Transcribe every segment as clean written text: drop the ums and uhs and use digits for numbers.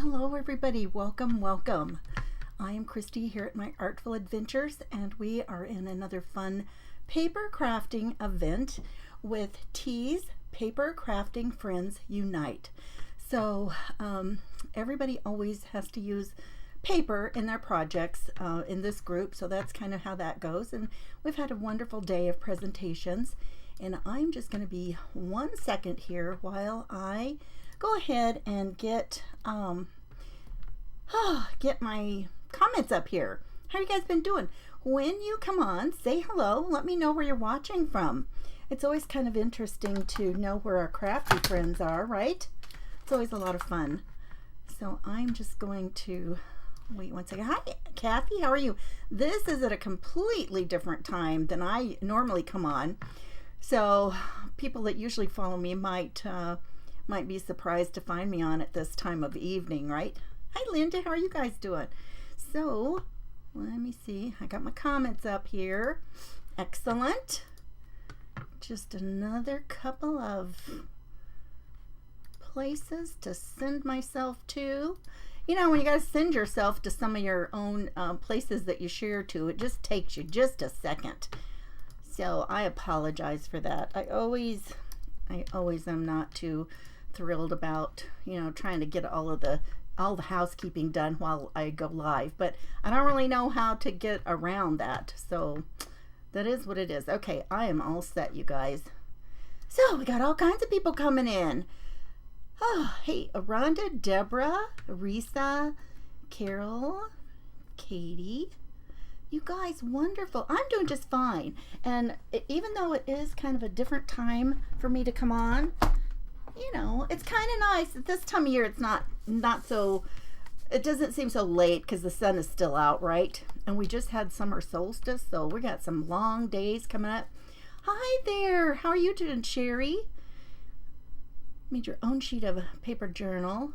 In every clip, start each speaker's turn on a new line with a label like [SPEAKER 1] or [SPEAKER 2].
[SPEAKER 1] Hello everybody, welcome. I am Christy here at my Artful Adventures, and we are in another fun paper crafting event with T's Paper Crafting Friends Unite. So everybody always has to use paper in their projects in this group, so that's kind of how that goes. And we've had a wonderful day of presentations, and I'm just going to be 1 second here while I go ahead and get my comments up here. How you guys been doing? When you come on, say hello. Let me know where you're watching from. It's always kind of interesting to know where our crafty friends are, right? It's always a lot of fun. So I'm just going to wait 1 second. Hi, Kathy. How are you? This is at a completely different time than I normally come on. So people that usually follow me might be surprised to find me on at this time of evening, right? Hi, Linda. How are you guys doing? So let me see. I got my comments up here. Excellent. Just another couple of places to send myself to. You know, when you got to send yourself to some of your own places that you share to, it just takes you just a second. So I apologize for that. I always am not too thrilled about, you know, trying to get all the housekeeping done while I go live, but I don't really know how to get around that. So that is what it is. Okay, I am all set, you guys. So we got all kinds of people coming in. Oh, hey, Rhonda, Deborah, Risa, Carol, Katie. You guys, wonderful. I'm doing just fine. And even though it is kind of a different time for me to come on, you know, it's kind of nice. At this time of year, it's not so, it doesn't seem so late because the sun is still out, right? And we just had summer solstice, so we got some long days coming up. Hi there. How are you doing, Sherry? Made your own sheet of paper journal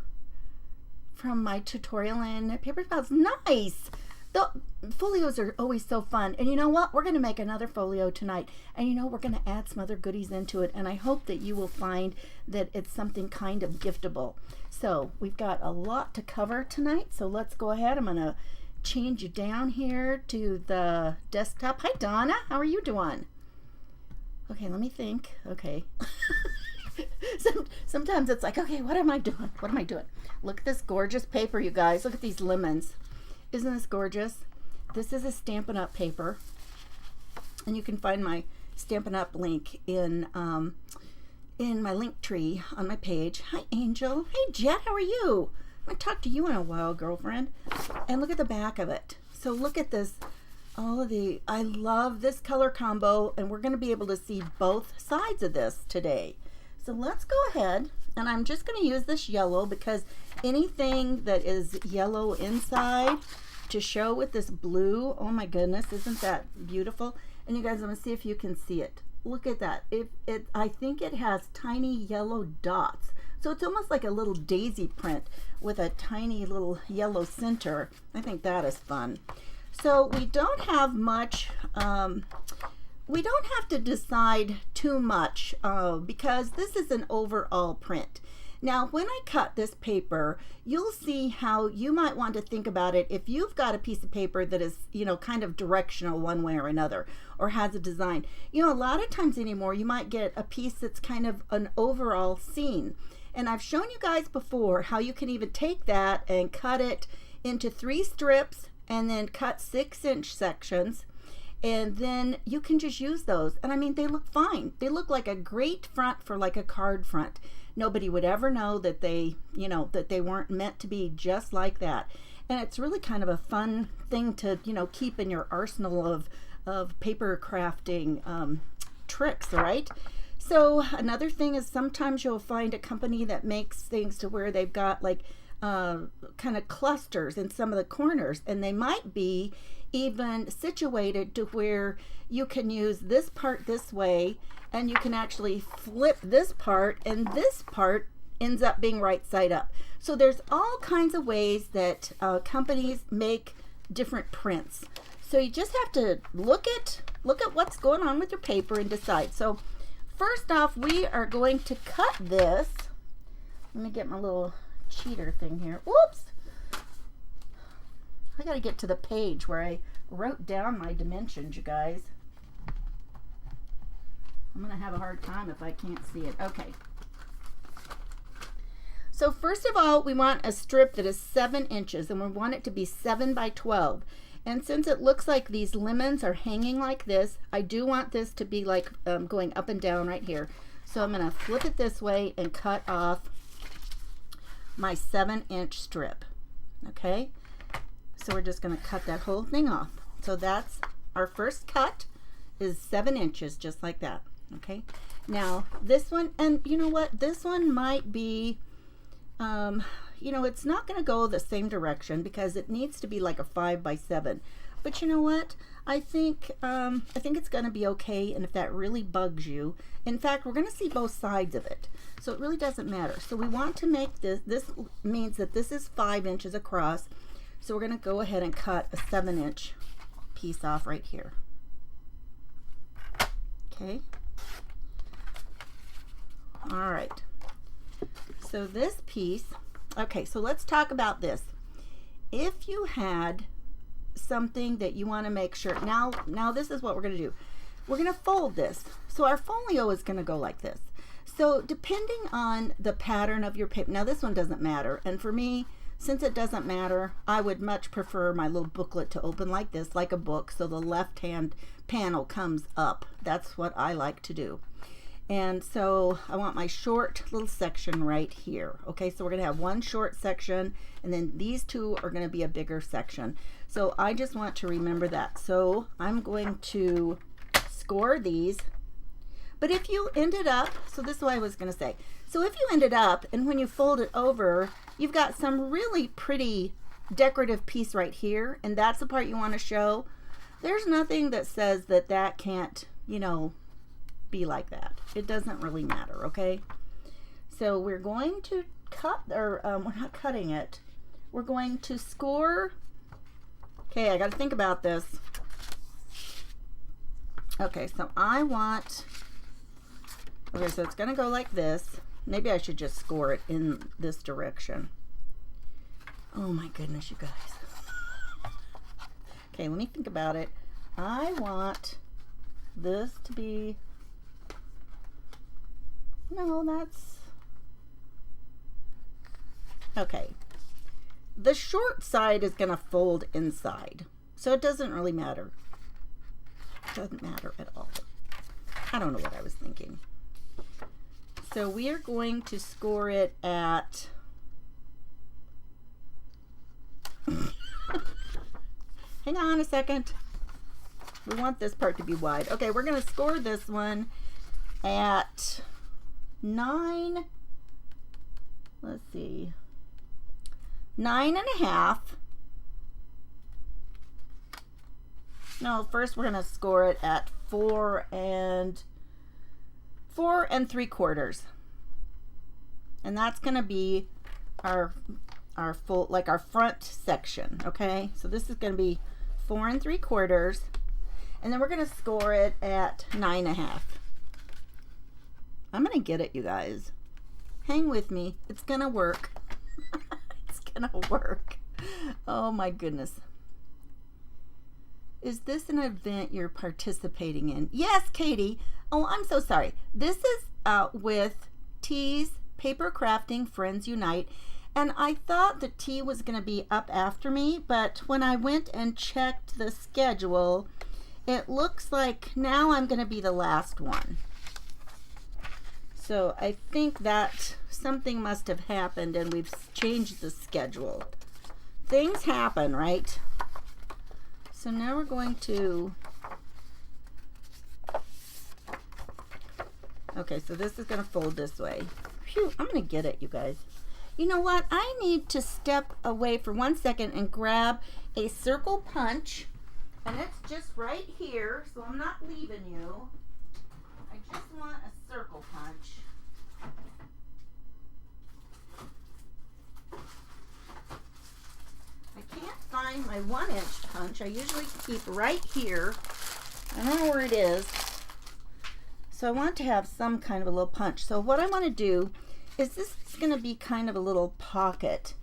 [SPEAKER 1] from my tutorial in paper files. Nice. The folios are always so fun. And you know what? We're going to make another folio tonight. And you know, we're going to add some other goodies into it. And I hope that you will find that it's something kind of giftable. So we've got a lot to cover tonight. So let's go ahead. I'm going to change you down here to the desktop. Hi, Donna. How are you doing? Okay, let me think. Okay. Sometimes it's like, okay, what am I doing? What am I doing? Look at this gorgeous paper, you guys. Look at these lemons. Isn't this gorgeous? This is a Stampin' Up paper, and you can find my Stampin' Up link in my link tree on my page. Hi, Angel. Hey, Jet. How are you? I haven't talked to you in a while, girlfriend. And look at the back of it. So look at this. I love this color combo, and we're going to be able to see both sides of this today. So let's go ahead, and I'm just going to use this yellow because anything that is yellow inside to show with this blue, oh my goodness, isn't that beautiful? And you guys, I'm going to see if you can see it. Look at that. I think it has tiny yellow dots. So it's almost like a little daisy print with a tiny little yellow center. I think that is fun. So we don't have much, we don't have to decide too much because this is an overall print. Now, when I cut this paper, you'll see how you might want to think about it if you've got a piece of paper that is, you know, kind of directional one way or another, or has a design. You know, a lot of times anymore, you might get a piece that's kind of an overall scene. And I've shown you guys before how you can even take that and cut it into 3 strips and then cut 6-inch sections. And then you can just use those. And I mean, they look fine. They look like a great front for like a card front. Nobody would ever know that they, you know, that they weren't meant to be just like that. And it's really kind of a fun thing to, you know, keep in your arsenal of paper crafting tricks, right? So another thing is sometimes you'll find a company that makes things to where they've got like kind of clusters in some of the corners, and they might be even situated to where you can use this part this way, and you can actually flip this part, and this part ends up being right side up. So there's all kinds of ways that companies make different prints. So you just have to look at what's going on with your paper and decide. So first off, we are going to cut this. Let me get my little cheater thing here. Whoops! I gotta get to the page where I wrote down my dimensions, you guys. I'm gonna have a hard time if I can't see it. Okay. So first of all, we want a strip that is 7 inches, and we want it to be 7 by 12. And since it looks like these lemons are hanging like this, I do want this to be like going up and down right here. So I'm gonna flip it this way and cut off my 7-inch strip. Okay? So we're just gonna cut that whole thing off. So that's our first cut, is 7 inches, just like that. Okay? Now this one, and you know what? This one might be, you know, it's not going to go the same direction because it needs to be like a 5 by 7. But you know what? I think it's going to be okay. And if that really bugs you, in fact, we're going to see both sides of it. So it really doesn't matter. So we want to make this, this means that this is 5 inches across. So we're going to go ahead and cut a 7-inch piece off right here. Okay. All right. So this piece, okay, so let's talk about this. If you had something that you want to make sure, now this is what we're going to do. We're going to fold this. So our folio is going to go like this. So depending on the pattern of your paper, now this one doesn't matter. And for me, since it doesn't matter, I would much prefer my little booklet to open like this, like a book. So the left-hand panel comes up. That's what I like to do. And so I want my short little section right here. Okay, so we're going to have one short section, and then these two are going to be a bigger section. So I just want to remember that. So I'm going to score these. But if you ended up, so this is what I was going to say. So if you ended up, and when you fold it over, you've got some really pretty decorative piece right here, and that's the part you want to show. There's nothing that says that that can't, you know, be like that. It doesn't really matter, okay? So we're going to cut, or we're not cutting it. We're going to score. Okay, I got to think about this. Okay, so I want, okay, so it's going to go like this. Maybe I should just score it in this direction. Oh my goodness, you guys. Okay, let me think about it. I want this to be, no, that's, okay. The short side is going to fold inside, so it doesn't really matter. It doesn't matter at all. I don't know what I was thinking. So we are going to score it at, hang on a second. We want this part to be wide. Okay, we're going to score this one at 9, let's see, 9.5. No, first we're going to score it at 4 3/4. And that's going to be our full, like our front section, okay? So this is going to be 4 3/4. And then we're going to score it at 9.5. I'm going to get it, you guys. Hang with me. It's going to work. It's going to work. Oh my goodness. Is this an event you're participating in? Yes, Katie. Oh, I'm so sorry. This is with T's Paper Crafting Friends Unite. And I thought that T was going to be up after me, but when I went and checked the schedule, it looks like now I'm going to be the last one. So I think that something must have happened and we've changed the schedule. Things happen, right? So now we're going to, okay, so this is going to fold this way. Phew, I'm going to get it, you guys. You know what? I need to step away for 1 second and grab a circle punch. And it's just right here, so I'm not leaving you. I just want a circle punch. I can't find my 1-inch punch. I usually keep right here. I don't know where it is. So I want to have some kind of a little punch. So what I want to do is this is going to be kind of a little pocket.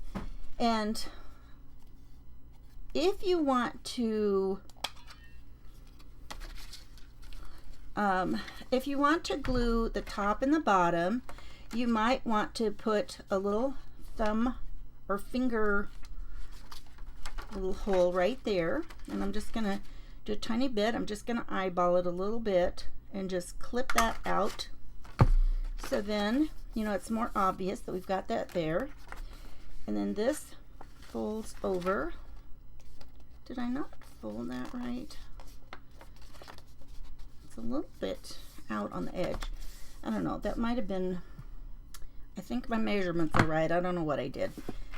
[SPEAKER 1] And if you want to glue the top and the bottom, you might want to put a little thumb or finger little hole right there. And I'm just going to do a tiny bit. I'm just going to eyeball it a little bit and just clip that out. So then, you know, it's more obvious that we've got that there. And then this folds over. Did I not fold that right? It's a little bit out on the edge. I don't know. That might have been, I think my measurements are right. I don't know what I did,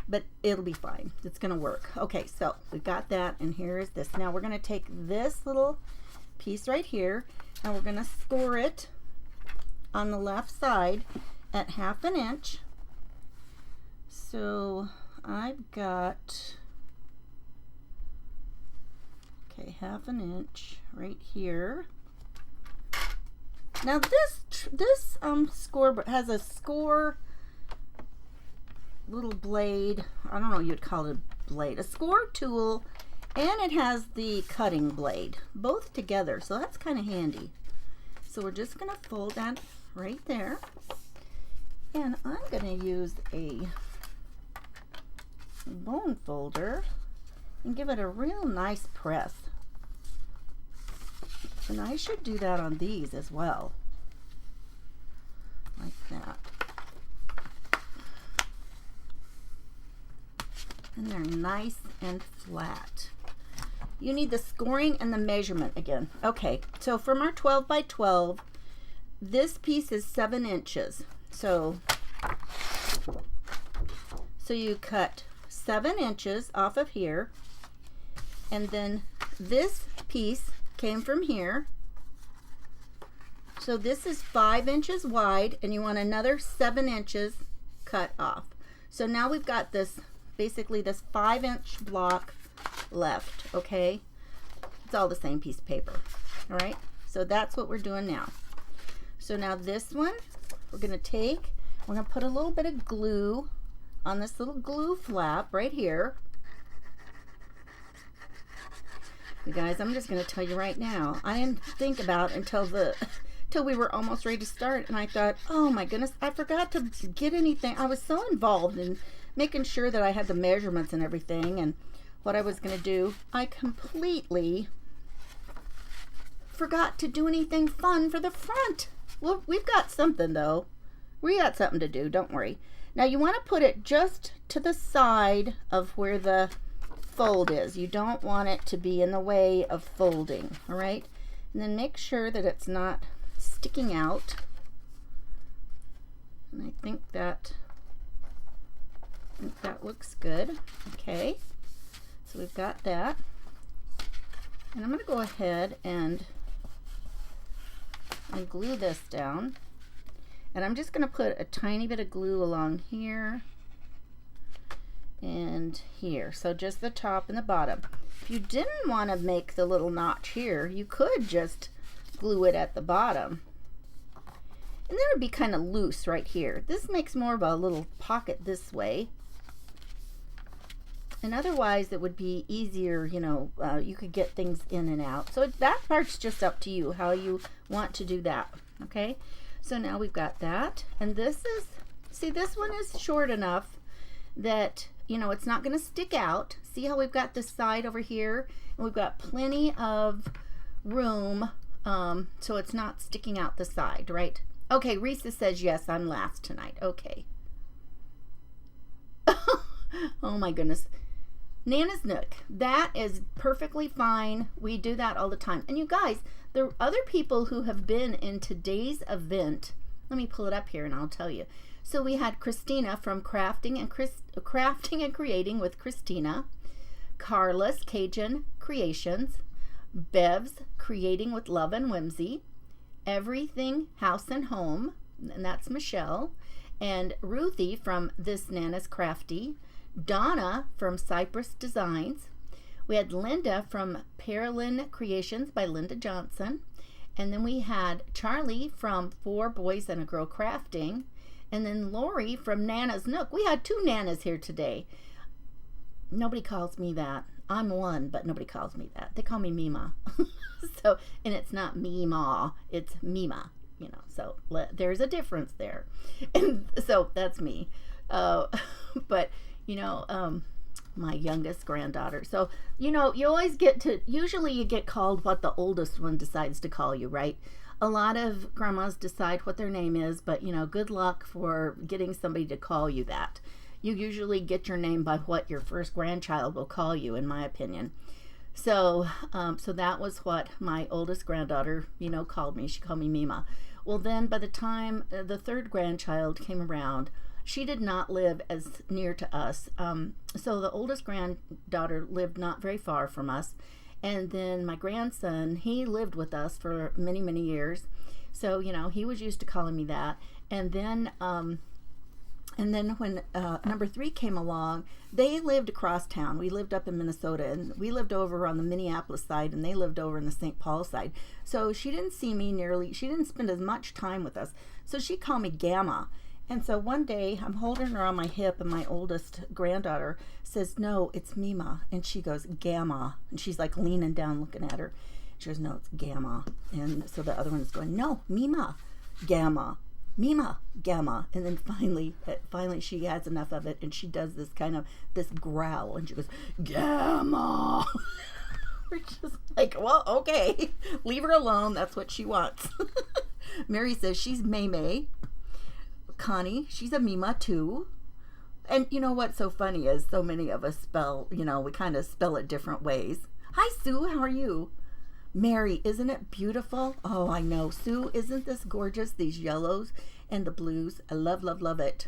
[SPEAKER 1] but it'll be fine. It's going to work. Okay, so we got that, and here is this. Now we're going to take this little piece right here, and we're going to score it on the left side at 1/2 inch. So I've got, okay, 1/2 inch right here. Now this score has a score little blade. I don't know what you'd call it, a blade, a score tool, and it has the cutting blade, both together. So that's kind of handy. So we're just going to fold that right there, and I'm going to use a bone folder and give it a real nice press. And I should do that on these as well, like that. And they're nice and flat. You need the scoring and the measurement again. Okay, so from our 12 by 12, this piece is 7 inches. So you cut 7 inches off of here, and then this piece came from here. So this is 5 inches wide, and you want another 7 inches cut off. So now we've got this, basically this 5-inch block left, okay? It's all the same piece of paper, all right? So that's what we're doing now. So now this one, we're gonna take, we're gonna put a little bit of glue on this little glue flap right here. You guys, I'm just going to tell you right now, I didn't think about until we were almost ready to start, and I thought, oh my goodness, I forgot to get anything. I was so involved in making sure that I had the measurements and everything and what I was going to do. I completely forgot to do anything fun for the front. Well, we've got something though. We got something to do, don't worry. Now you want to put it just to the side of where the fold is. You don't want it to be in the way of folding, all right? And then make sure that it's not sticking out. And I think that looks good. Okay, so we've got that. And I'm going to go ahead and glue this down. And I'm just going to put a tiny bit of glue along here and here, so just the top and the bottom. If you didn't want to make the little notch here, you could just glue it at the bottom, and then it would be kind of loose right here. This makes more of a little pocket this way, and otherwise it would be easier, you know, you could get things in and out. So that part's just up to you how you want to do that. Okay, so now we've got that, and this is, see, this one is short enough that, you know, it's not going to stick out. See how we've got this side over here, and we've got plenty of room, so it's not sticking out the side, right? Okay, Risa says yes, I'm last tonight. Okay. Oh my goodness. Nana's Nook, that is perfectly fine. We do that all the time. And you guys, the other people who have been in today's event, let me pull it up here and I'll tell you. So we had Christina from Crafting and Creating with Christina, Carla's Cajun Creations, Bev's Creating with Love and Whimsy, Everything House and Home, and that's Michelle, and Ruthie from This Nana's Crafty, Donna from Cypress Designs. We had Linda from Pearlin Creations by Linda Johnson, and then we had Charlie from 4 Boys and a Girl Crafting, And then Lori from Nana's Nook. We had 2 Nanas here today. Nobody calls me that. I'm one, but nobody calls me that. They call me Mima. So, and it's not Mima, it's Mima, you know. So there's a difference there. And so that's me. But, you know, my youngest granddaughter. So, you know, you always usually you get called what the oldest one decides to call you, right? A lot of grandmas decide what their name is, but, you know, good luck for getting somebody to call you that. You usually get your name by what your first grandchild will call you, in my opinion. So, so that was what my oldest granddaughter, you know, called me. She called me Mima. Well, then by the time the 3rd grandchild came around, she did not live as near to us. So the oldest granddaughter lived not very far from us. And then my grandson, he lived with us for many, many years. So, you know, he was used to calling me that. And then when number 3 came along, they lived across town. We lived up in Minnesota, and we lived over on the Minneapolis side, and they lived over in the St. Paul side. So she didn't see me she didn't spend as much time with us. So she called me Gamma. And so one day I'm holding her on my hip, and my oldest granddaughter says, "No, it's Mima." And she goes, "Gamma." And she's like leaning down looking at her. She goes, "No, it's Gamma." And so the other one's going, "No, Mima, Gamma, Mima, Gamma." And then finally she has enough of it, and she does this growl, and she goes, "Gamma." We're just like, well, okay, leave her alone. That's what she wants. Mary says she's May. Connie, she's a Mima too. And you know what's so funny is so many of us spell, you know, we kind of spell it different ways. Hi, Sue, how are you? Mary, isn't it beautiful? Oh, I know. Sue, isn't this gorgeous? These yellows and the blues. I love, love, love it.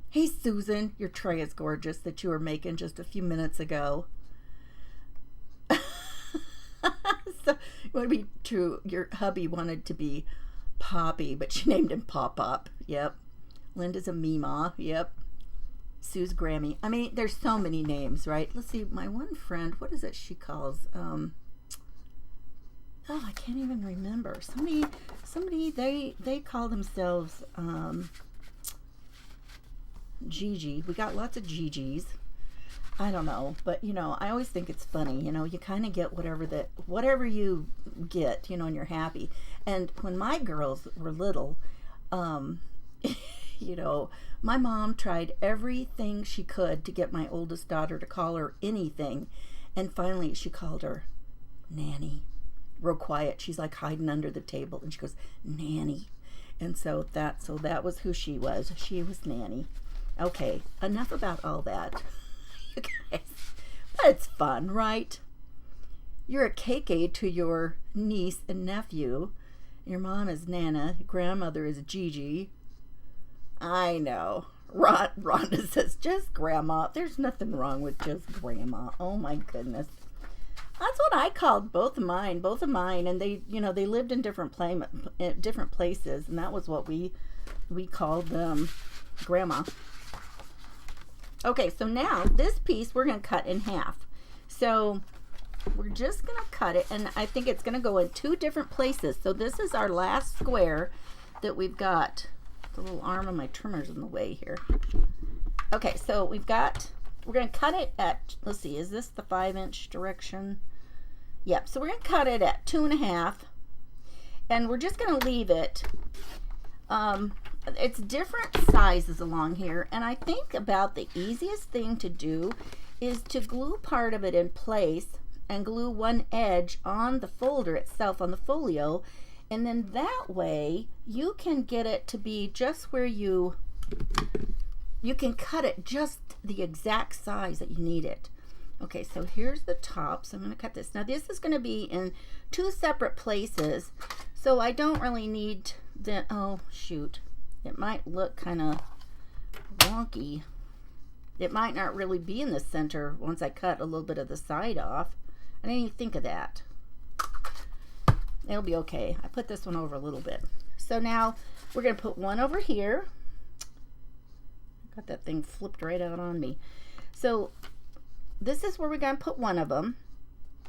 [SPEAKER 1] Hey, Susan, your tray is gorgeous that you were making just a few minutes ago. So, it would be true. Your hubby wanted to be Poppy, but she named him Pop-Up. Yep. Linda's a Mima. Yep. Sue's Grammy. I mean, there's so many names, right? Let's see. My one friend, what is it she calls? Oh, I can't even remember. Somebody, they call themselves Gigi. We got lots of Gigis. I don't know, but you know, I always think it's funny. You know, you kind of get whatever you get, you know, and you're happy. And when my girls were little, you know, my mom tried everything she could to get my oldest daughter to call her anything, and finally she called her Nanny. Real quiet. She's like hiding under the table, and she goes, Nanny. And so that was who she was. She was Nanny. Okay, enough about all that. You guys, but it's fun, right? You're a KK to your niece and nephew. Your mom is Nana. Your grandmother is Gigi. I know. Rhonda says, just grandma. There's nothing wrong with just grandma. Oh my goodness. That's what I called both of mine, and they, you know, they lived in different places, and that was what we called them, grandma. Okay, so now this piece we're going to cut in half. So we're just going to cut it, and I think it's going to go in 2 different places. So this is our last square that we've got. The little arm of my trimmer's in the way here. Okay, so we're going to cut it at, let's see, is this the 5-inch direction? Yep, so we're going to cut it at 2.5, and we're just going to leave it. It's different sizes along here, and I think about the easiest thing to do is to glue part of it in place and glue one edge on the folder itself, on the folio, and then that way you can get it to be just where you can cut it just the exact size that you need it. Okay, so here's the top, so I'm going to cut this. Now this is going to be in 2 separate places, so I don't really need the, oh shoot, it might look kind of wonky. It might not really be in the center once I cut a little bit of the side off. I didn't even think of that. It'll be okay. I put this one over a little bit. So now we're going to put one over here. Got that thing flipped right out on me. So this is where we're going to put one of them.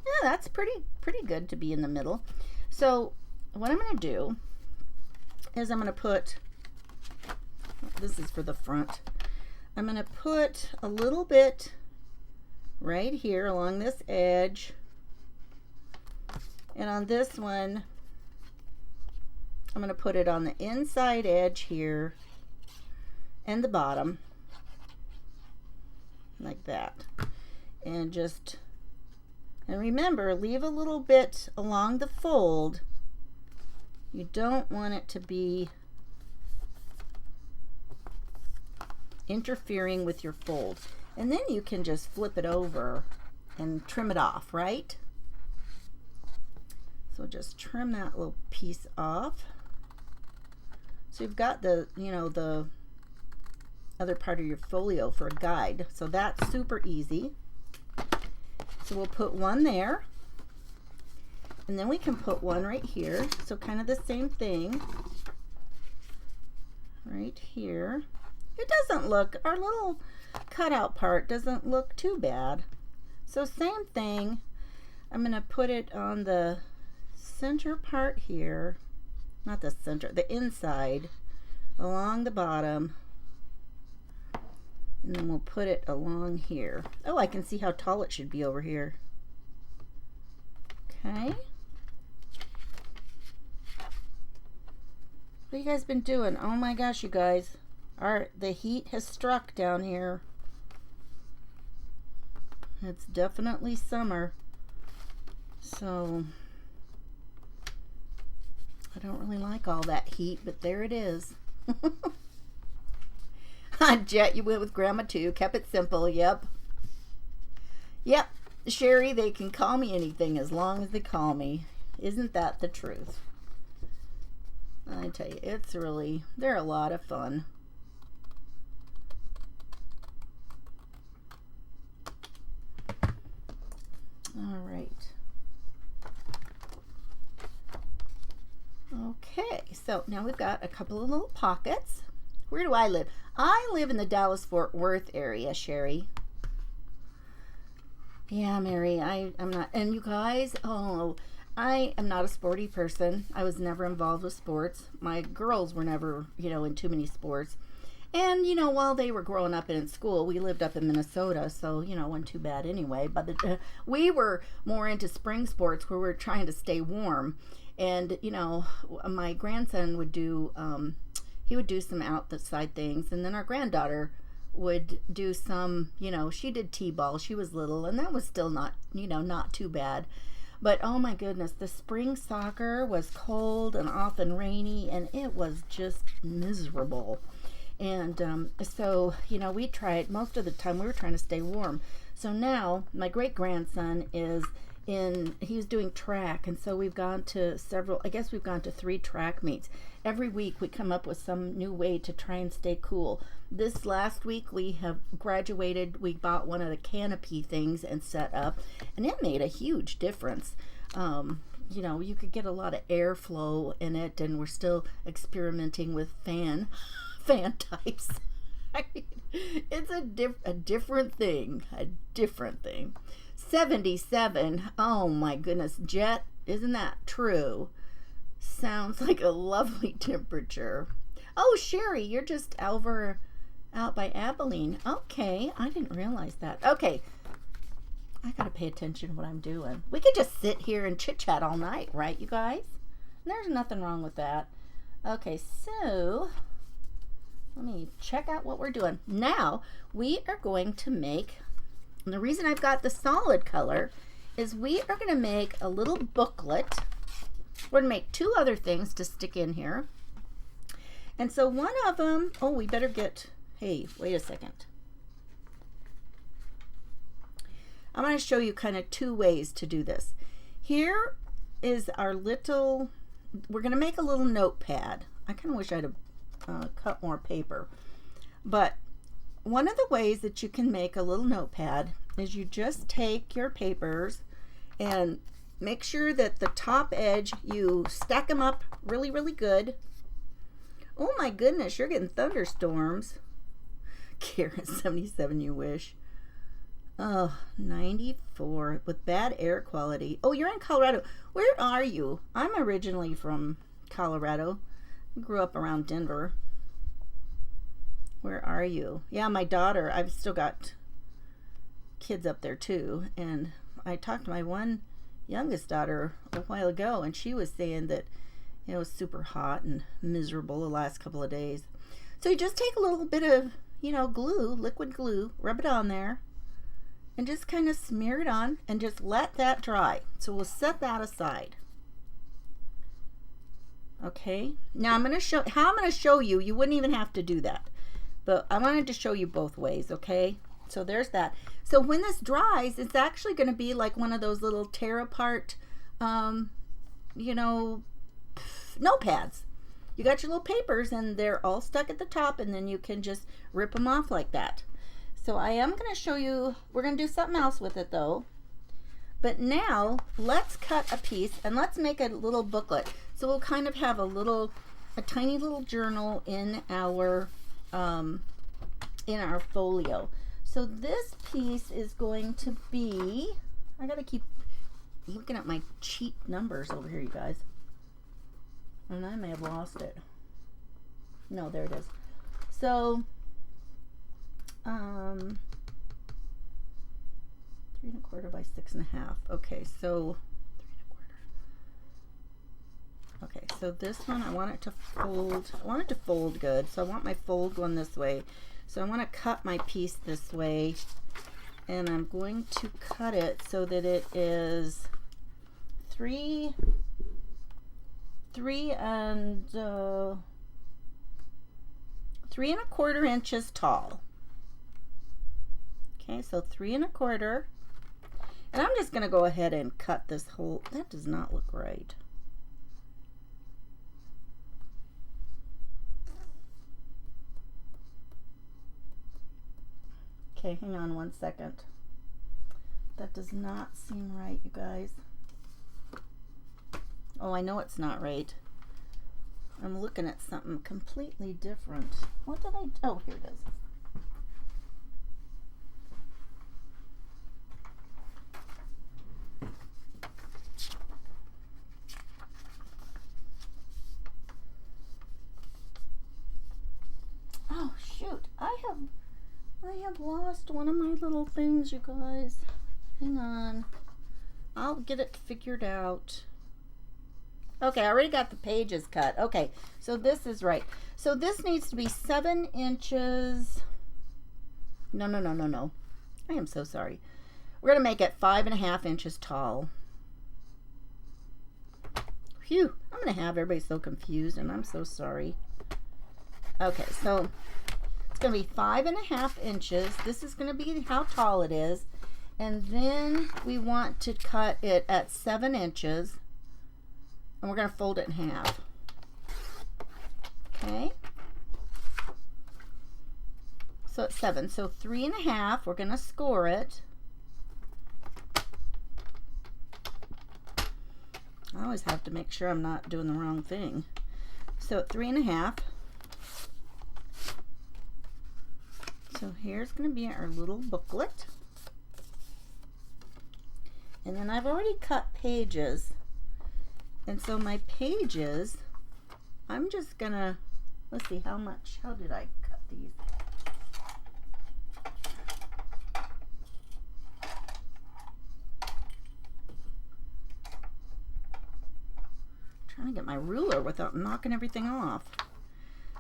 [SPEAKER 1] Yeah, that's pretty good to be in the middle. So what I'm going to do is I'm going to put This is for the front. I'm going to put a little bit right here along this edge. And on this one, I'm going to put it on the inside edge here and the bottom. Like that. And remember, leave a little bit along the fold. You don't want it to be interfering with your folds. And then you can just flip it over and trim it off, right? So just trim that little piece off. So you've got the, the other part of your folio for a guide. So that's super easy. So we'll put one there. And then we can put one right here. So kind of the same thing. Right here. It doesn't look, our little cutout part doesn't look too bad. So same thing. I'm going to put it on the center part here. Not the center, the inside. Along the bottom. And then we'll put it along here. Oh, I can see how tall it should be over here. Okay. What have you guys been doing? Oh my gosh, you guys. The heat has struck down here. It's definitely summer. So, I don't really like all that heat, but there it is. Jet, you went with Grandma too. Kept it simple. Yep. Yep. Sherry, they can call me anything as long as they call me. Isn't that the truth? I tell you, they're a lot of fun. All right. Okay, so now we've got a couple of little pockets. Where do I live? I live in the Dallas-Fort Worth area, Sherry. Yeah, Mary, I'm not. And you guys, I am not a sporty person. I was never involved with sports. My girls were never, in too many sports. And, while they were growing up in school, we lived up in Minnesota, so, wasn't too bad anyway. But we were more into spring sports where we were trying to stay warm. And, my grandson would do, he would do some outside things. And then our granddaughter would do some, she did t-ball. She was little, and that was still not, not too bad. But, oh my goodness, the spring soccer was cold and often rainy, and it was just miserable. And so, we tried, most of the time we were trying to stay warm. So now my great-grandson he's doing track, and so we've gone to we've gone to 3 track meets. Every week we come up with some new way to try and stay cool. This last week we have graduated. We bought one of the canopy things and set up, and it made a huge difference. You could get a lot of airflow in it, and we're still experimenting with fan types. It's a different thing. 77. Oh my goodness, Jet, isn't that true? Sounds like a lovely temperature. Oh, Sherry, you're just out by Abilene. Okay, I didn't realize that. Okay, I gotta pay attention to what I'm doing. We could just sit here and chit chat all night, right, you guys? There's nothing wrong with that. Okay, so let me check out what we're doing. Now, we are going to make, and the reason I've got the solid color is we are going to make a little booklet. We're going to make 2 other things to stick in here. And so one of them, we better get, hey, wait a second. I'm going to show you kind of 2 ways to do this. Here is our little, we're going to make a little notepad. I kind of wish I'd have cut more paper. But one of the ways that you can make a little notepad is you just take your papers and make sure that the top edge, you stack them up really, really good. Oh my goodness, you're getting thunderstorms. Karen, 77, you wish. Oh, 94 with bad air quality. Oh, you're in Colorado. Where are you? I'm originally from Colorado. Grew up around Denver. Where are you? Yeah, my daughter, I've still got kids up there too. And I talked to my one youngest daughter a while ago, and she was saying that it was super hot and miserable the last couple of days. So you just take a little bit of, glue, liquid glue, rub it on there, and just kind of smear it on and just let that dry. So we'll set that aside. Okay, now I'm going to show you. You wouldn't even have to do that, but I wanted to show you both ways. Okay, so there's that. So when this dries, it's actually going to be like one of those little tear apart, notepads. You got your little papers and they're all stuck at the top, and then you can just rip them off like that. So I am going to show you, we're going to do something else with it though. But now let's cut a piece and let's make a little booklet. So we'll kind of have a tiny little journal in our folio. So this piece is going to be, I got to keep looking at my cheat numbers over here, you guys. And I may have lost it. No, there it is. So, 3 1/4 by 6 1/2. Okay, so 3 1/4. Okay, so this one I want it to fold. I want it to fold good. So I want my fold going this way. So I want to cut my piece this way, and I'm going to cut it so that it is 3 1/4 inches tall. Okay, so 3 1/4. And I'm just going to go ahead and cut this whole, that does not look right. Okay, hang on one second. That does not seem right, you guys. Oh, I know it's not right. I'm looking at something completely different. What did I, oh, here it is. Oh, shoot. I have lost one of my little things, you guys. Hang on. I'll get it figured out. Okay, I already got the pages cut. Okay, so this is right. So this needs to be 7 inches. No. I am so sorry. We're going to make it 5 1/2 inches tall. Phew, I'm going to have everybody so confused, and I'm so sorry. Okay, so it's going to be 5 1/2 inches. This is going to be how tall it is. And then we want to cut it at 7 inches. And we're going to fold it in half. Okay. So it's 7. So 3 1/2, we're going to score it. I always have to make sure I'm not doing the wrong thing. So 3 1/2. So here's going to be our little booklet. And then I've already cut pages. And so my pages, I'm just going to, let's see how did I cut these? Trying to get my ruler without knocking everything off.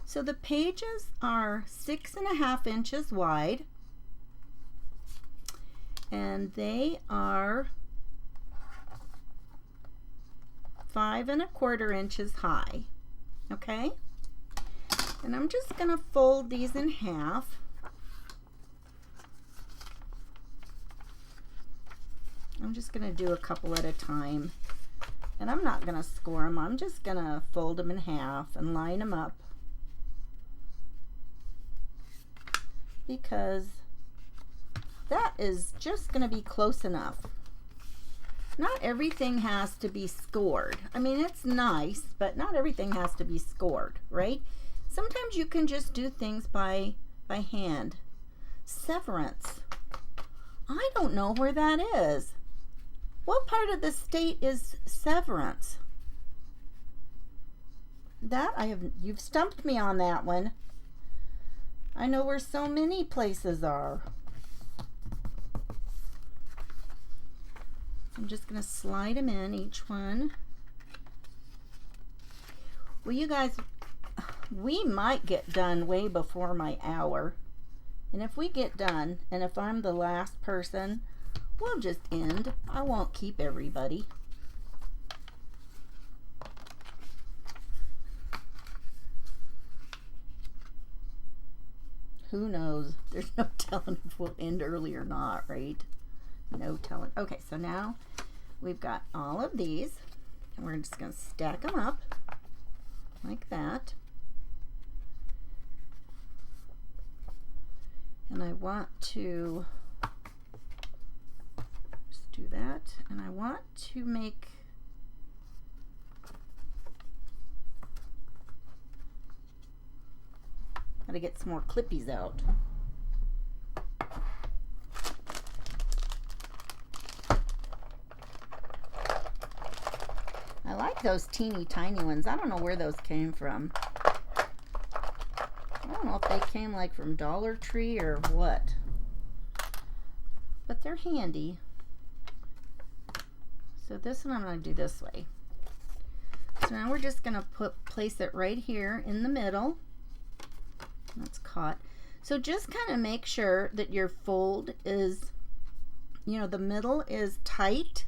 [SPEAKER 1] So the pages are 6 1/2 inches wide, and they are 5 1/4 inches high. Okay, and I'm just going to fold these in half. I'm just going to do a couple at a time, and I'm not going to score them. I'm just going to fold them in half and line them up, because that is just going to be close enough. Not everything has to be scored. I mean, it's nice, but not everything has to be scored, right? Sometimes you can just do things by hand. Severance. I don't know where that is. What part of the state is Severance? You've stumped me on that one. I know where so many places are. I'm just going to slide them in, each one. Well, you guys, we might get done way before my hour. And if we get done, and if I'm the last person, we'll just end. I won't keep everybody. Who knows? There's no telling if we'll end early or not, right? No telling. Okay, so now we've got all of these, and we're just going to stack them up like that. And I want to just do that, and I want to make gotta get some more clippies out. I like those teeny tiny ones. I don't know where those came from. I don't know if they came like from Dollar Tree or what, but they're handy. So this one I'm going to do this way. So now we're just going to place it right here in the middle. That's caught. So just kind of make sure that your fold is, you know, the middle is tight.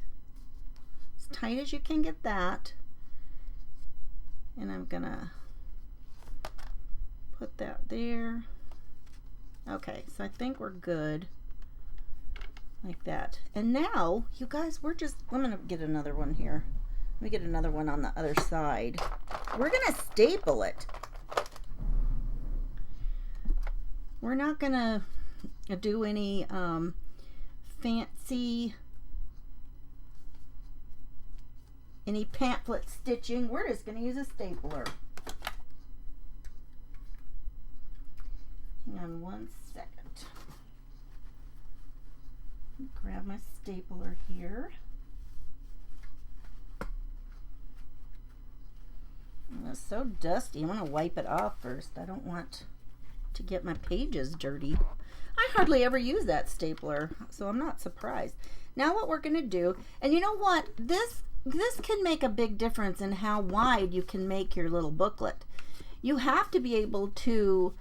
[SPEAKER 1] As tight as you can get that. And I'm going to put that there. Okay, so I think we're good like that. And now, you guys, I'm gonna get another one here. Let me get another one on the other side. We're gonna staple it. We're not gonna do any fancy, any pamphlet stitching. We're just gonna use a stapler. Hang on one second. Grab my stapler here. It's so dusty. I want to wipe it off first. I don't want to get my pages dirty. I hardly ever use that stapler, so I'm not surprised. Now what we're going to do, and you know what? This can make a big difference in how wide you can make your little booklet. You have to be able to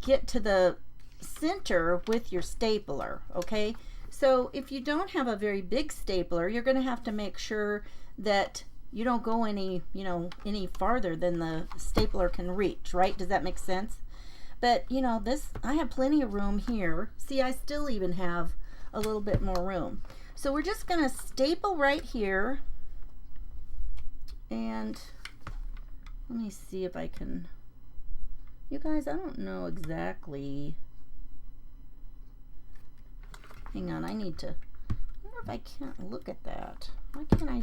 [SPEAKER 1] get to the center with your stapler, okay? So if you don't have a very big stapler, you're going to have to make sure that you don't go any farther than the stapler can reach, right? Does that make sense? But you know, I have plenty of room here. See, I still even have a little bit more room. So we're just going to staple right here, and let me see if I can, you guys, I don't know exactly. Hang on, I wonder if I can't look at that. Why can't I?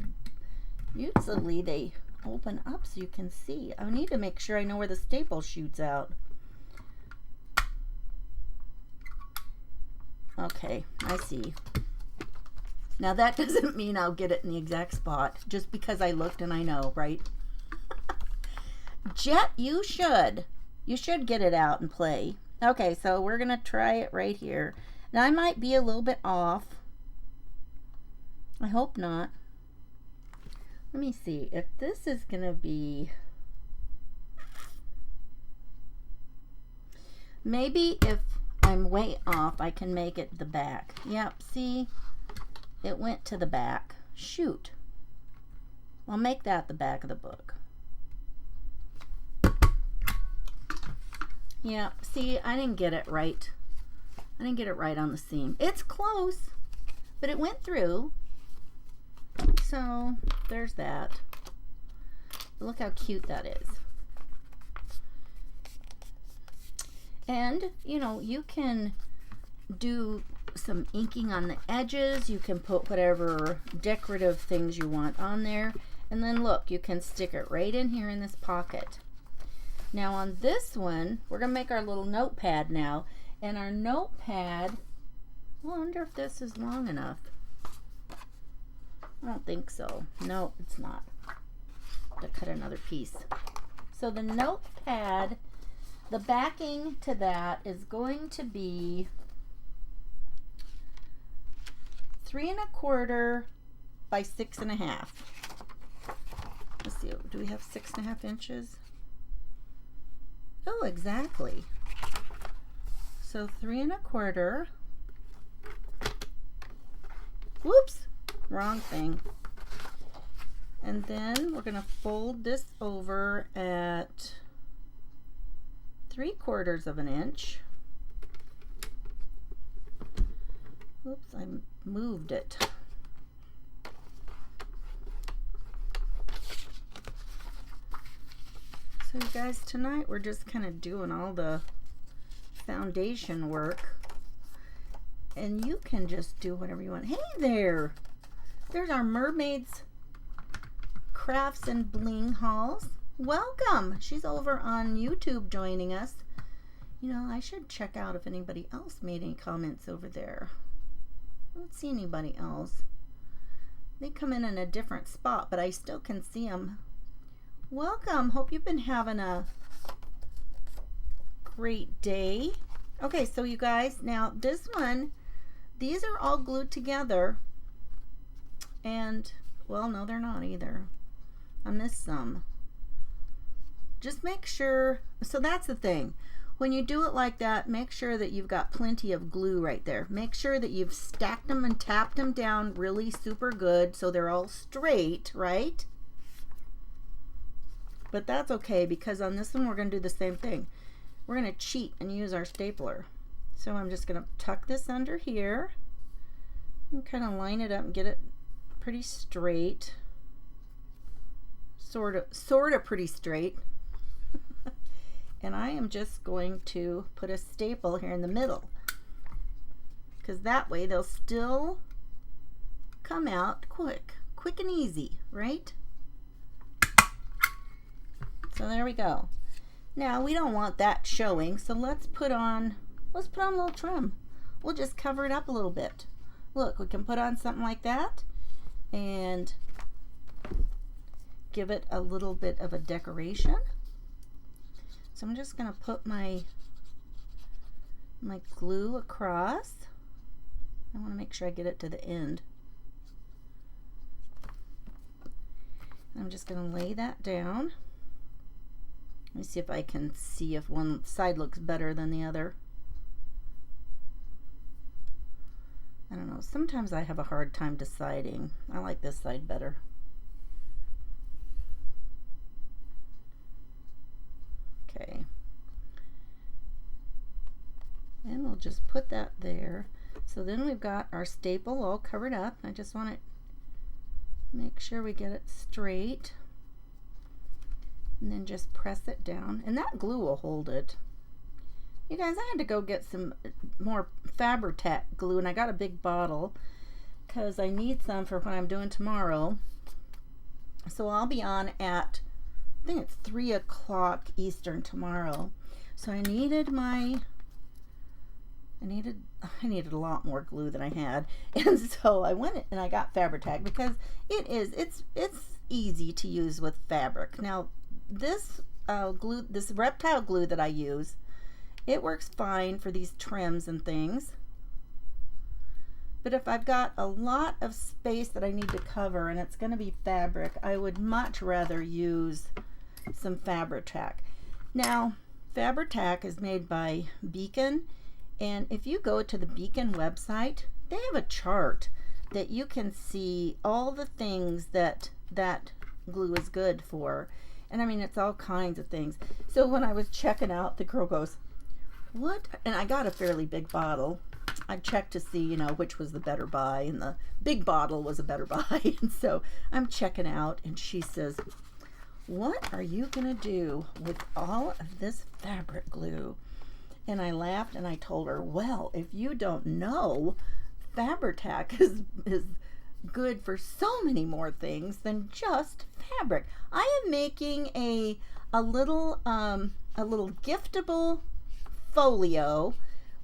[SPEAKER 1] Usually they open up so you can see. I need to make sure I know where the staple shoots out. Okay, I see. Now that doesn't mean I'll get it in the exact spot, just because I looked and I know, right? Jet, you should get it out and play. Okay, so we're gonna try it right here. Now I might be a little bit off. I hope not. Let me see if this is gonna be, maybe if I'm way off I can make it the back. Yep, see, it went to the back. Shoot, I'll make that the back of the book. Yeah, see, I didn't get it right. I didn't get it right on the seam. It's close, but it went through. So there's that. Look how cute that is. And you know, you can do some inking on the edges. You can put whatever decorative things you want on there. And then look, you can stick it right in here in this pocket. Now on this one, we're going to make our little notepad now. And our notepad, I wonder if this is long enough. I don't think so. No, it's not. To cut another piece. So the notepad, the backing to that is going to be 3 1/4 by 6 1/2. Let's see, do we have 6 1/2 inches? Oh, exactly. So 3 1/4. Whoops, wrong thing. And then we're going to fold this over at 3/4 of an inch. Oops, I moved it. So you guys, tonight we're just kind of doing all the foundation work. And you can just do whatever you want. Hey there! There's our Mermaids Crafts and Bling Hauls. Welcome! She's over on YouTube joining us. You know, I should check out if anybody else made any comments over there. I don't see anybody else. They come in a different spot, but I still can see them. Welcome! Hope you've been having a great day. Okay, so you guys, now this one, these are all glued together. And, well, no, they're not either. I missed some. Just make sure, so that's the thing. When you do it like that, make sure that you've got plenty of glue right there. Make sure that you've stacked them and tapped them down really super good so they're all straight, right? But that's okay, because on this one we're going to do the same thing. We're going to cheat and use our stapler. So I'm just going to tuck this under here and kind of line it up and get it pretty straight. Sort of pretty straight. And I am just going to put a staple here in the middle, because that way they'll still come out quick and easy, right? So there we go. Now we don't want that showing, so let's put on a little trim. We'll just cover it up a little bit. Look, we can put on something like that and give it a little bit of a decoration. So I'm just going to put my glue across. I want to make sure I get it to the end. I'm just going to lay that down. Let me see if I can see if one side looks better than the other. I don't know. Sometimes I have a hard time deciding. I like this side better. Okay. And we'll just put that there. So then we've got our staple all covered up. I just want to make sure we get it straight. And then just press it down. And that glue will hold it. You guys, I had to go get some more Fabri-Tac glue, and I got a big bottle because I need some for what I'm doing tomorrow. So I'll be on at, I think it's 3 o'clock Eastern tomorrow. So I needed a lot more glue than I had. And so I went and I got Fabri-Tac because it's easy to use with fabric. Now this glue, this reptile glue that I use, it works fine for these trims and things. But if I've got a lot of space that I need to cover and it's going to be fabric, I would much rather use some Fabri-Tac. Now, Fabri-Tac is made by Beacon, and if you go to the Beacon website, they have a chart that you can see all the things that glue is good for. And I mean, it's all kinds of things. So when I was checking out, the girl goes, "What?" And I got a fairly big bottle. I checked to see, you know, which was the better buy, and the big bottle was a better buy. And so I'm checking out, and she says, "What are you going to do with all of this fabric glue?" And I laughed and I told her, "Well, if you don't know, Fabri-Tac is good for so many more things than just fabric." I am making a little giftable folio.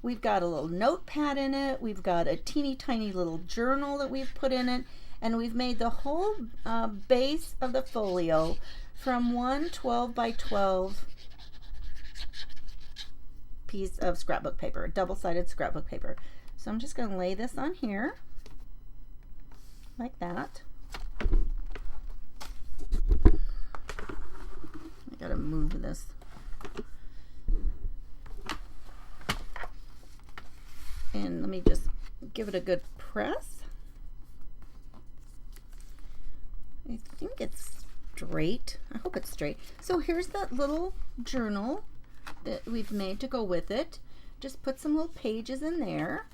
[SPEAKER 1] We've got a little notepad in it. We've got a teeny tiny little journal that we've put in it, and we've made the whole base of the folio from one 12 by 12 piece of scrapbook paper, double-sided scrapbook paper. So I'm just going to lay this on here like that. I gotta move this. And let me just give it a good press. I think it's straight. I hope it's straight. So here's that little journal that we've made to go with it. Just put some little pages in there.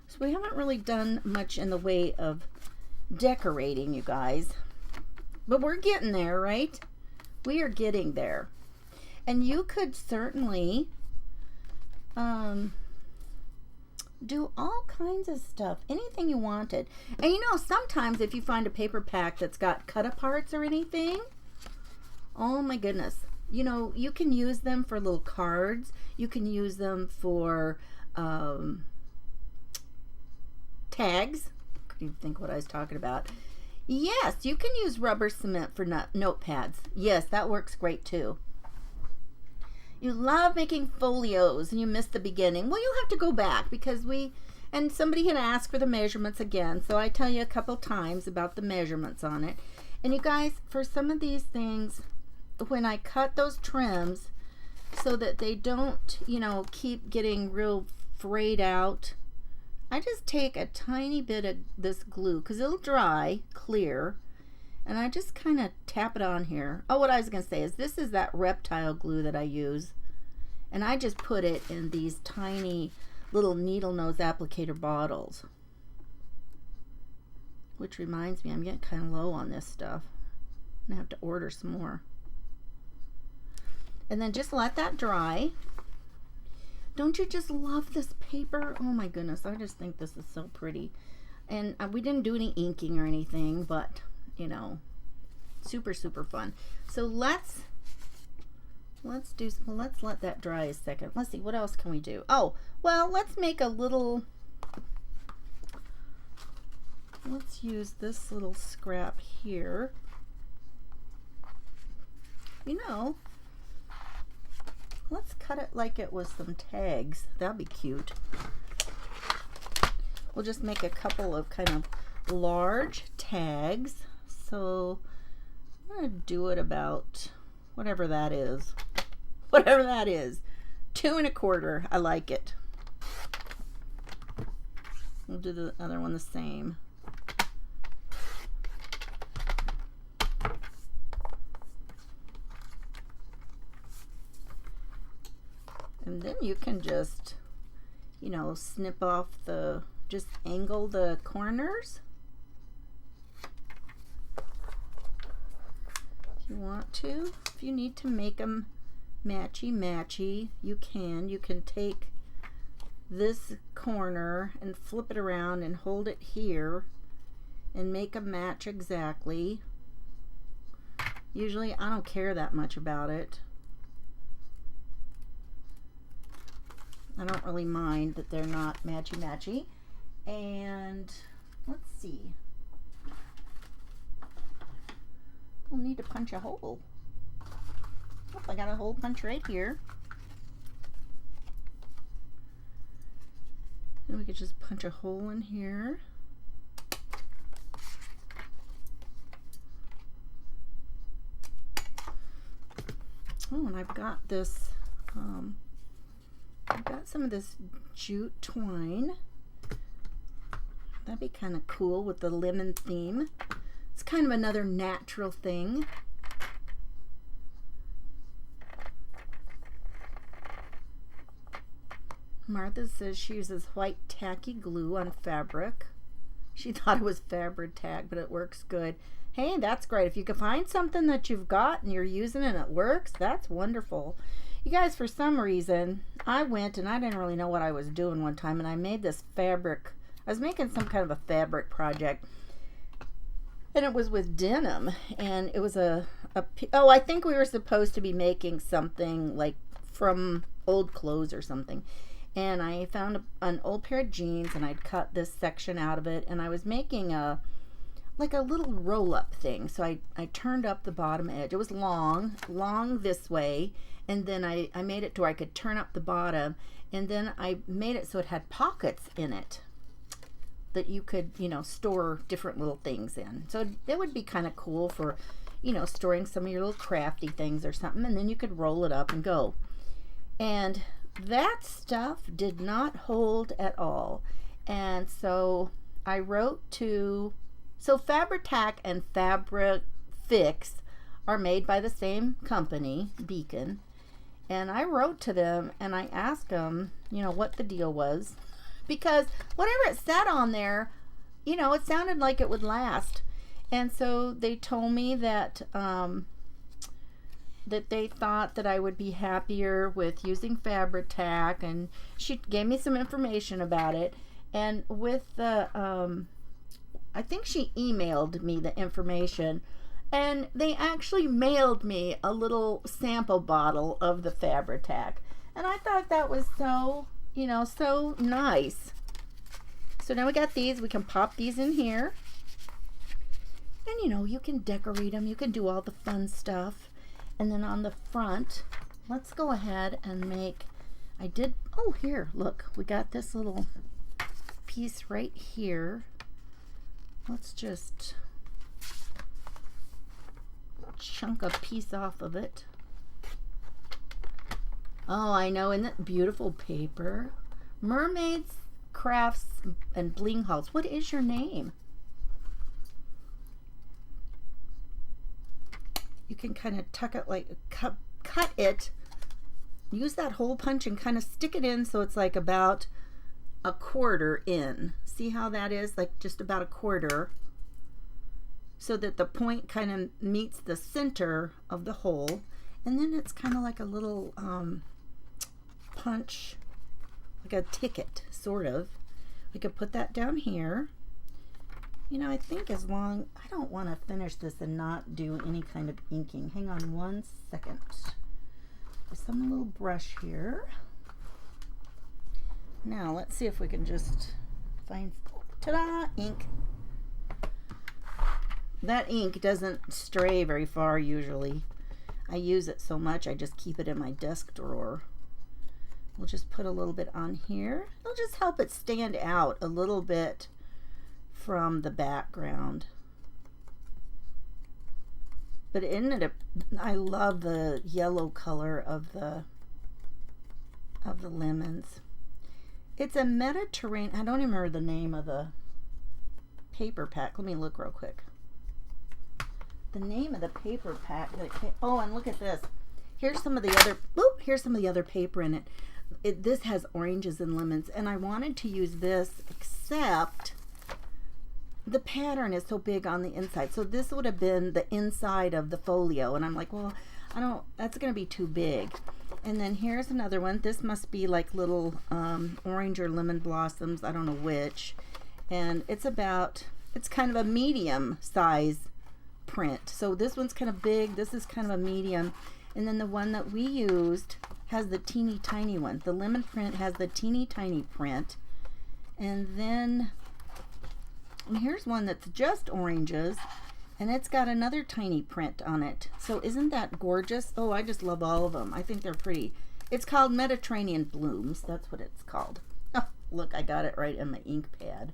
[SPEAKER 1] So we haven't really done much in the way of decorating, you guys. But we're getting there, right? We are getting there. And you could certainly do all kinds of stuff, anything you wanted. And you know, sometimes if you find a paper pack that's got cut aparts or anything, oh my goodness, you know, you can use them for little cards. You can use them for tags. Couldn't even think what I was talking about. Yes, you can use rubber cement for notepads. Yes, that works great too. You love making folios and you missed the beginning. Well, you'll have to go back because and somebody had asked for the measurements again. So I tell you a couple times about the measurements on it. And you guys, for some of these things, when I cut those trims so that they don't, you know, keep getting real frayed out, I just take a tiny bit of this glue because it'll dry clear. And I just kind of tap it on here. Oh, what I was going to say is this is that reptile glue that I use. And I just put it in these tiny little needle nose applicator bottles. Which reminds me, I'm getting kind of low on this stuff. I'm going to have to order some more. And then just let that dry. Don't you just love this paper? Oh my goodness, I just think this is so pretty. And we didn't do any inking or anything, but you know, super fun. So let's let that dry a second. Let's see, what else can we do? Oh, well, let's make a little, let's use this little scrap here. You know, let's cut it like it was some tags. That'd be cute. We'll just make a couple of kind of large tags. So I'm going to do it about whatever that is. Whatever that is. 2 1/4. I like it. We'll do the other one the same. And then you can just, you know, snip off just angle the corners. You want to. If you need to make them matchy, you can. You can take this corner and flip it around and hold it here and make them match exactly. Usually I don't care that much about it. I don't really mind that they're not matchy. And let's see. We'll need to punch a hole. Oh, I got a hole punch right here. And we could just punch a hole in here. Oh, and I've got this, I've got some of this jute twine. That'd be kind of cool with the lemon theme. It's kind of another natural thing. Martha says she uses white tacky glue on fabric. She thought it was fabric tack, but it works good. Hey, that's great. If you can find something that you've got and you're using and it works, that's wonderful. You guys, for some reason, I went and I didn't really know what I was doing one time, and I made this fabric. I was making some kind of a fabric project, and it was with denim, and it was oh, I think we were supposed to be making something like from old clothes or something. And I found an old pair of jeans, and I'd cut this section out of it, and I was making a like a little roll-up thing. So I turned up the bottom edge. It was long this way, and then I made it to where I could turn up the bottom, and then I made it so it had pockets in it that you could, you know, store different little things in. So it would be kind of cool for, you know, storing some of your little crafty things or something, and then you could roll it up and go. And that stuff did not hold at all. And so I wrote to, so Fabri-Tac and Fabri-Fix are made by the same company, Beacon. And I wrote to them and I asked them, you know, what the deal was. Because whatever it said on there, you know, it sounded like it would last. And so they told me that that they thought that I would be happier with using Fabri-Tac, and she gave me some information about it. And with the, I think she emailed me the information, and they actually mailed me a little sample bottle of the Fabri-Tac. And I thought that was so, you know, so nice. So now we got these. We can pop these in here. And, you know, you can decorate them. You can do all the fun stuff. And then on the front, let's go ahead and make, oh, here, look. We got this little piece right here. Let's just chunk a piece off of it. Oh, I know, isn't that beautiful paper? Mermaids, Crafts, and Bling Halls. What is your name? You can kind of tuck it, like cut it, use that hole punch and kind of stick it in so it's like about a quarter in. See how that is? Like just about a quarter, so that the point kind of meets the center of the hole. And then it's kind of like a little punch, like a ticket, sort of. We could put that down here. You know, I think as long, I don't want to finish this and not do any kind of inking. Hang on one second. Just some little brush here. Now, let's see if we can just find, ta-da, ink. That ink doesn't stray very far usually. I use it so much, I just keep it in my desk drawer. We'll just put a little bit on here. It'll just help it stand out a little bit from the background. But isn't it I love the yellow color of the lemons. It's a Mediterranean, I don't even remember the name of the paper pack. Let me look real quick. The name of the paper pack that it came, oh, and look at this. Here's some of the other, here's some of the other paper in it. This has oranges and lemons, and I wanted to use this, except the pattern is so big on the inside. So this would have been the inside of the folio, and I'm like, well, that's going to be too big. And then here's another one. This must be like little orange or lemon blossoms, I don't know which. And it's kind of a medium size print. So this one's kind of big, this is kind of a medium. And then the one that we used has the teeny tiny one. The lemon print has the teeny tiny print. And then here's one that's just oranges, and it's got another tiny print on it. So isn't that gorgeous? Oh, I just love all of them. I think they're pretty. It's called Mediterranean Blooms. That's what it's called. Oh, look, I got it right in my ink pad.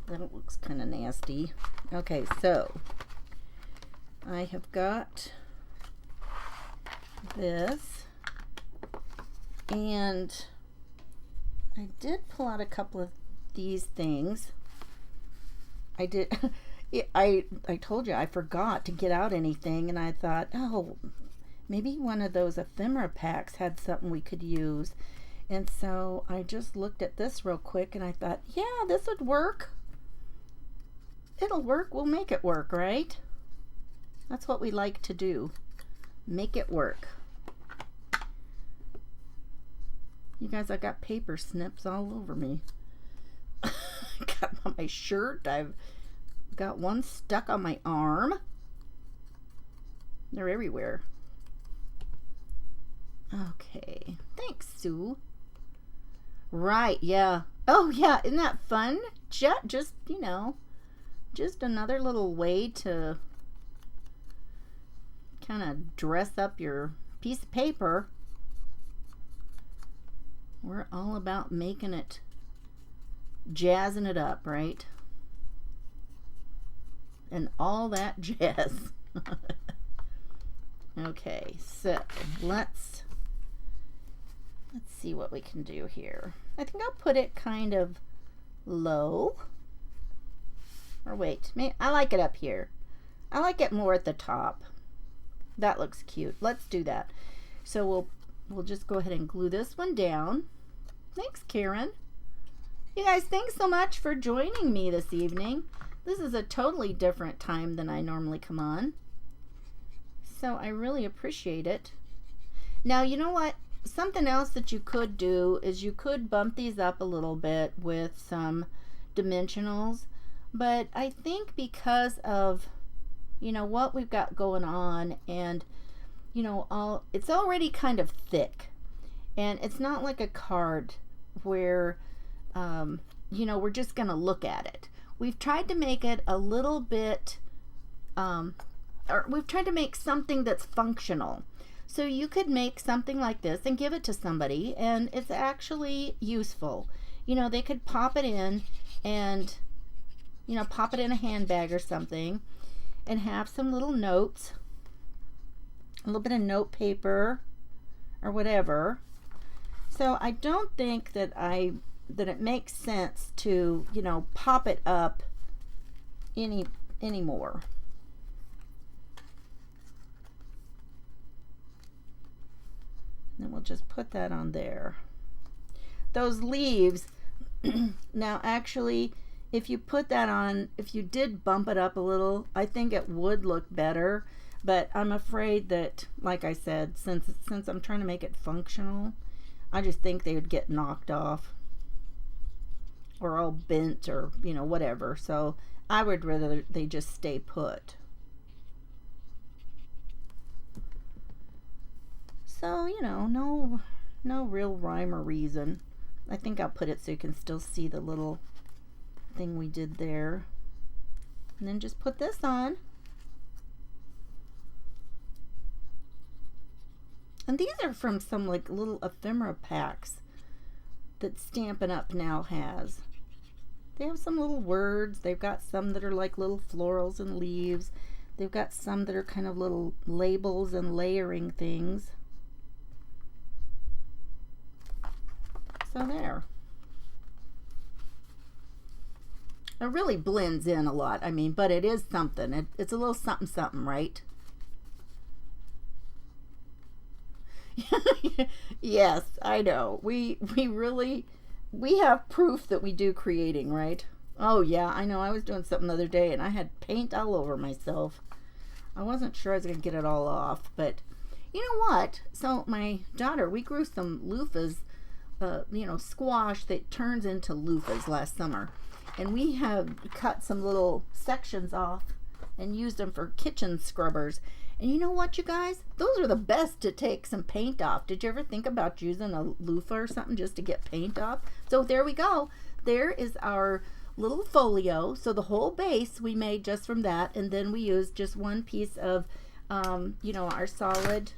[SPEAKER 1] That looks kind of nasty. Okay, so I have got this, and I did pull out a couple of these things. I did. I told you I forgot to get out anything, and I thought, oh, maybe one of those ephemera packs had something we could use. And so I just looked at this real quick, and I thought, yeah, this would work. It'll work. We'll make it work, right? That's what we like to do. Make it work. You guys, I got paper snips all over me. Got on my shirt. I've got one stuck on my arm. They're everywhere. Okay. Thanks, Sue. Right, yeah. Oh, yeah. Isn't that fun? Just, you know, just another little way to kind of dress up your piece of paper. We're all about making it, jazzing it up, right? And all that jazz. Okay, so let's see what we can do here. I think I'll put it kind of low. Or wait, I like it up here. I like it more at the top. That looks cute. Let's do that. So we'll just go ahead and glue this one down. Thanks, Karen. You guys, thanks so much for joining me this evening. This is a totally different time than I normally come on. So I really appreciate it. Now, you know what? Something else that you could do is you could bump these up a little bit with some dimensionals. But I think because of, you know, what we've got going on, and, you know, it's already kind of thick. And it's not like a card where, you know, we're just going to look at it. We've tried to make it a little bit, or we've tried to make something that's functional. So you could make something like this and give it to somebody, and it's actually useful. You know, they could pop it in and, you know, pop it in a handbag or something and have some little notes, a little bit of note paper or whatever. So I don't think that it makes sense to, you know, pop it up anymore. And then we'll just put that on there. Those leaves, now actually, if you put that on, if you did bump it up a little, I think it would look better. But I'm afraid that, like I said, since I'm trying to make it functional, I just think they would get knocked off or all bent or, you know, whatever. So I would rather they just stay put. So, you know, no real rhyme or reason. I think I'll put it so you can still see the little thing we did there. And then just put this on. And these are from some like little ephemera packs that Stampin' Up! Now has. They have some little words. They've got some that are like little florals and leaves. They've got some that are kind of little labels and layering things. So there. It really blends in a lot. I mean, but it is something. It's a little something something, right? Yes, I know. We have proof that we do creating, right? Oh yeah, I know. I was doing something the other day and I had paint all over myself. I wasn't sure I was gonna get it all off, but you know what? So my daughter, we grew some loofahs, you know, squash that turns into loofahs last summer, and we have cut some little sections off and used them for kitchen scrubbers. And you know what, you guys? Those are the best to take some paint off. Did you ever think about using a loofah or something just to get paint off? So there we go. There is our little folio. So the whole base we made just from that. And then we used just one piece of, you know, our solid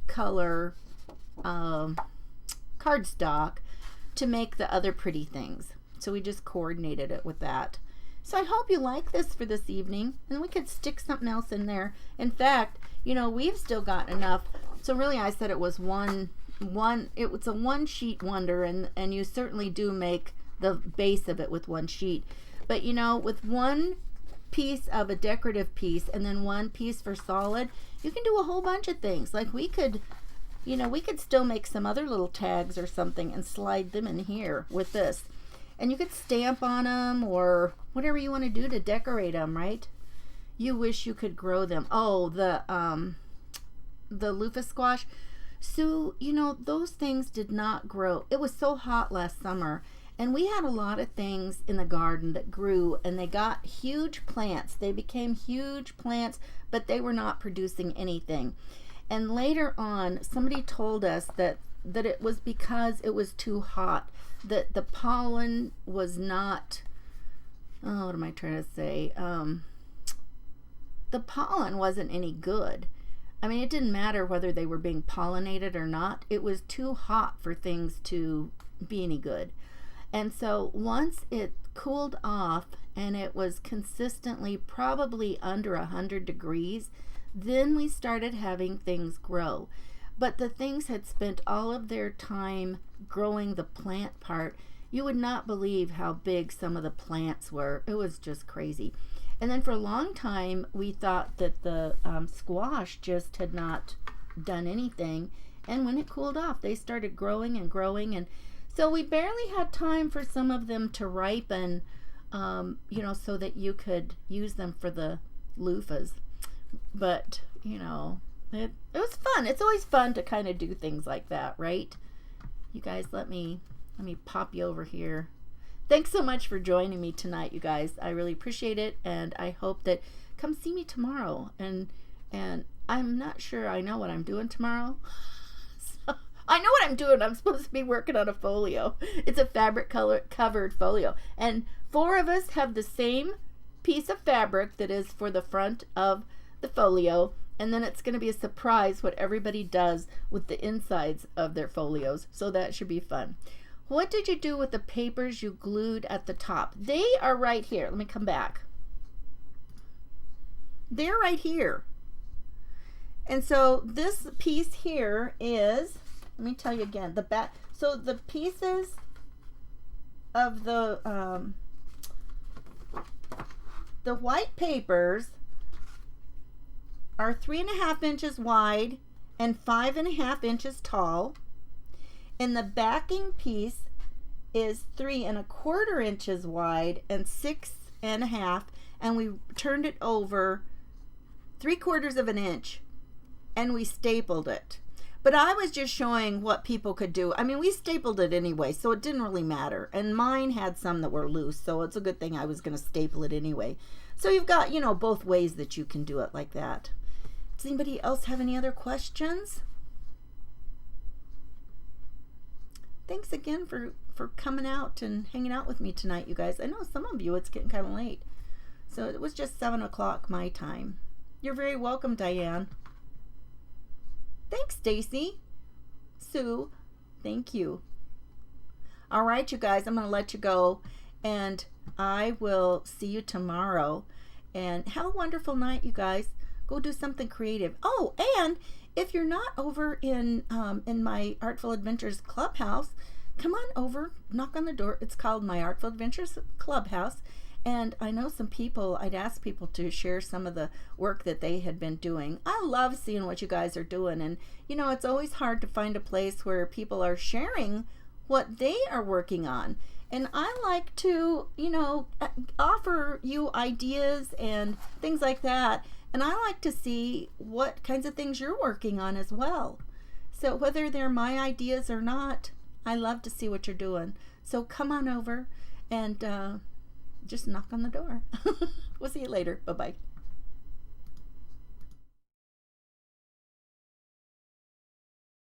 [SPEAKER 1] color cardstock to make the other pretty things. So we just coordinated it with that. So I hope you like this for this evening, and we could stick something else in there. In fact, you know, we've still got enough. So really, I said it was it's a one sheet wonder, and you certainly do make the base of it with one sheet. But you know, with one piece of a decorative piece and then one piece for solid, you can do a whole bunch of things. Like we could, you know, we could still make some other little tags or something and slide them in here with this. And you could stamp on them or whatever you want to do to decorate them, right? You wish you could grow them. Oh, the loofah squash. So, you know, those things did not grow. It was so hot last summer, and we had a lot of things in the garden that grew, and they got huge plants. They became huge plants, but they were not producing anything. And later on, somebody told us that it was because it was too hot, that the pollen was not oh, what am I trying to say? The pollen wasn't any good. I mean, it didn't matter whether they were being pollinated or not. It was too hot for things to be any good. And so once it cooled off and it was consistently probably under 100 degrees, then we started having things grow. But the things had spent all of their time growing the plant part. You would not believe how big some of the plants were. It was just crazy. And then for a long time, we thought that the squash just had not done anything. And when it cooled off, they started growing and growing. And so we barely had time for some of them to ripen, so that you could use them for the loofahs. But, it was fun. It's always fun to kind of do things like that, right? You guys, let me pop you over here. Thanks so much for joining me tonight, you guys. I really appreciate it, and I hope that come see me tomorrow. And I'm not sure I know what I'm doing tomorrow. So, I know what I'm doing. I'm supposed to be working on a folio. It's a fabric covered folio, and 4 of us have the same piece of fabric that is for the front of the folio, and then it's going to be a surprise what everybody does with the insides of their folios. So that should be fun. What did you do with the papers you glued at the top? They are right here. Let me come back. They're right here. And so this piece here is, let me tell you again, the back. So the pieces of the white papers are 3.5 inches wide and 5.5 inches tall. And the backing piece is 3.25 inches wide and 6.5, and we turned it over 3/4 of an inch, and we stapled it. But I was just showing what people could do. I mean, we stapled it anyway, so it didn't really matter. And mine had some that were loose, so it's a good thing I was going to staple it anyway. So you've got, both ways that you can do it like that. Does anybody else have any other questions? Thanks again for coming out and hanging out with me tonight, you guys. I know some of you, it's getting kind of late. So it was just 7 o'clock my time. You're very welcome, Diane. Thanks, Stacy. Sue, thank you. All right, you guys, I'm going to let you go, and I will see you tomorrow. And have a wonderful night, you guys. Go do something creative. Oh, and if you're not over in my Artful Adventures Clubhouse, come on over, knock on the door. It's called my Artful Adventures Clubhouse. And I know some people, I'd ask people to share some of the work that they had been doing. I love seeing what you guys are doing. And, it's always hard to find a place where people are sharing what they are working on. And I like to, offer you ideas and things like that. And I like to see what kinds of things you're working on as well. So whether they're my ideas or not, I love to see what you're doing. So come on over and just knock on the door. We'll see you later. Bye-bye.